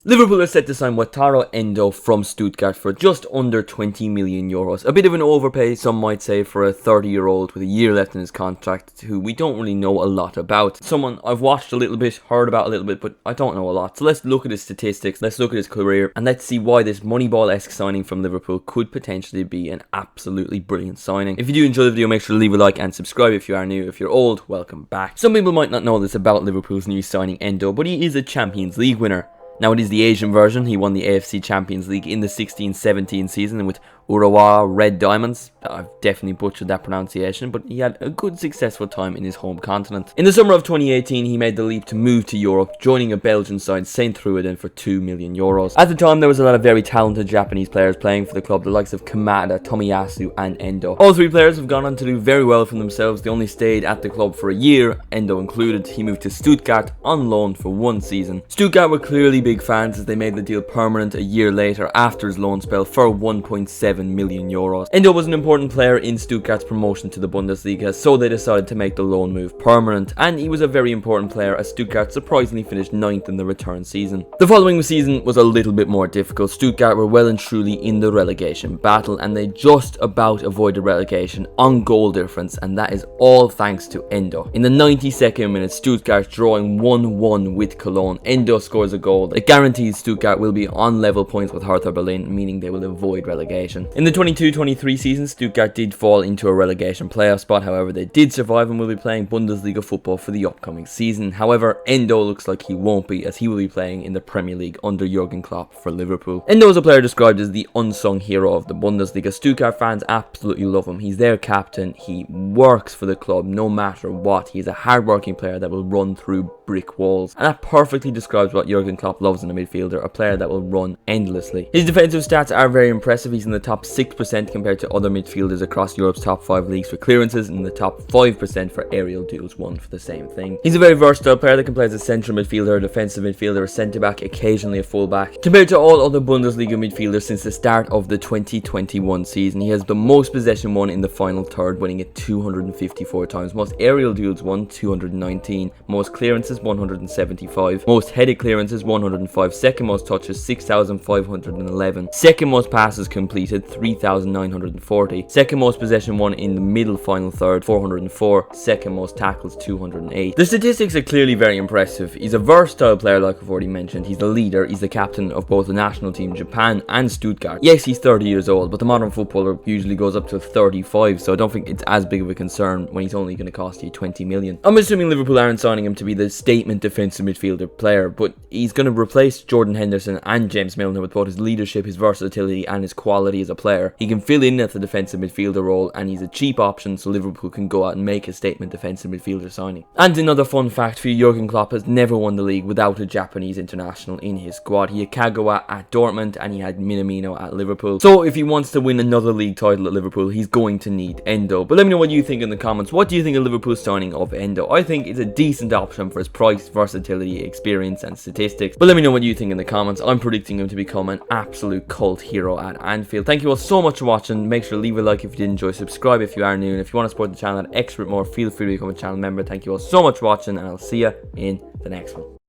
Liverpool are set to sign Wataru Endo from Stuttgart for just under 20 million euros. A bit of an overpay, some might say, for a 30-year-old with a year left in his contract who we don't really know a lot about. Someone I've watched a little bit, heard about a little bit, but I don't know a lot. So let's look at his statistics, let's look at his career, and let's see why this Moneyball-esque signing from Liverpool could potentially be an absolutely brilliant signing. If you do enjoy the video, make sure to leave a like and subscribe if you are new. If you're old, welcome back. Some people might not know this about Liverpool's new signing Endo, but he is a Champions League winner. Now, it is the Asian version. He won the AFC Champions League in the 16-17 season with Urawa Red Diamonds. I've definitely butchered that pronunciation, but he had a good successful time in his home continent. In the summer of 2018, he made the leap to move to Europe, joining a Belgian side, St. Truiden, for 2 million euros. At the time, there was a lot of very talented Japanese players playing for the club, the likes of Kamada, Tomiyasu and Endo. All three players have gone on to do very well for themselves. They only stayed at the club for a year, Endo included. He moved to Stuttgart on loan for 1 season. Stuttgart were clearly big fans as they made the deal permanent a year later after his loan spell for 1.7 million euros. Endo was an important player in Stuttgart's promotion to the Bundesliga, so they decided to make the loan move permanent, and he was a very important player as Stuttgart surprisingly finished 9th in the return season. The following season was a little bit more difficult. Stuttgart were well and truly in the relegation battle, and they just about avoided relegation on goal difference, and that is all thanks to Endo. In the 92nd minute, Stuttgart drawing 1-1 with Cologne. Endo scores a goal. It guarantees Stuttgart will be on level points with Hertha Berlin, meaning they will avoid relegation. In the 22-23 season, Stuttgart did fall into a relegation playoff spot. However, they did survive and will be playing Bundesliga football for the upcoming season. However, Endo looks like he won't be, as he will be playing in the Premier League under Jurgen Klopp for Liverpool. Endo is a player described as the unsung hero of the Bundesliga. Stuttgart fans absolutely love him. He's their captain. He works for the club no matter what. He's a hard-working player that will run through brick walls, and that perfectly describes what Jurgen Klopp loves in a midfielder, a player that will run endlessly. His defensive stats are very impressive. He's in the top 6% compared to other midfielders across Europe's top 5 leagues for clearances, and in the top 5% for aerial duels won for the same thing. He's a very versatile player that can play as a central midfielder, a defensive midfielder, a centre back, occasionally a full back. Compared to all other Bundesliga midfielders since the start of the 2021 season, he has the most possession won in the final third, winning it 254 times, most aerial duels won 219, most clearances 175, most headed clearances 105, second most touches 6,511, second most passes completed 3,940, second most possession won in the middle final third 404, second most tackles 208. The statistics are clearly very impressive. He's a versatile player, like I've already mentioned. He's the leader, he's the captain of both the national team Japan and Stuttgart. Yes, he's 30 years old, but the modern footballer usually goes up to 35, so I don't think it's as big of a concern when he's only going to cost you 20 million. I'm assuming Liverpool aren't signing him to be the statement defensive midfielder player, but he's going to replace Jordan Henderson and James Milner with both his leadership, his versatility and his quality as a player. He can fill in at the defensive midfielder role, and he's a cheap option, so Liverpool can go out and make a statement defensive midfielder signing. And another fun fact for you, Jurgen Klopp has never won the league without a Japanese international in his squad. He had Kagawa at Dortmund and he had Minamino at Liverpool. So if he wants to win another league title at Liverpool, he's going to need Endo. But let me know what you think in the comments. What do you think of Liverpool's signing of Endo? I think it's a decent option for his price, versatility, experience and statistics. But let me know what you think in the comments. I'm predicting him to become an absolute cult hero at Anfield. Thank you all so much for watching. Make sure to leave a like if you did enjoy, subscribe if you are new, and if you want to support the channel at extra bit more, feel free to become a channel member. Thank you all so much for watching, and I'll see you in the next one.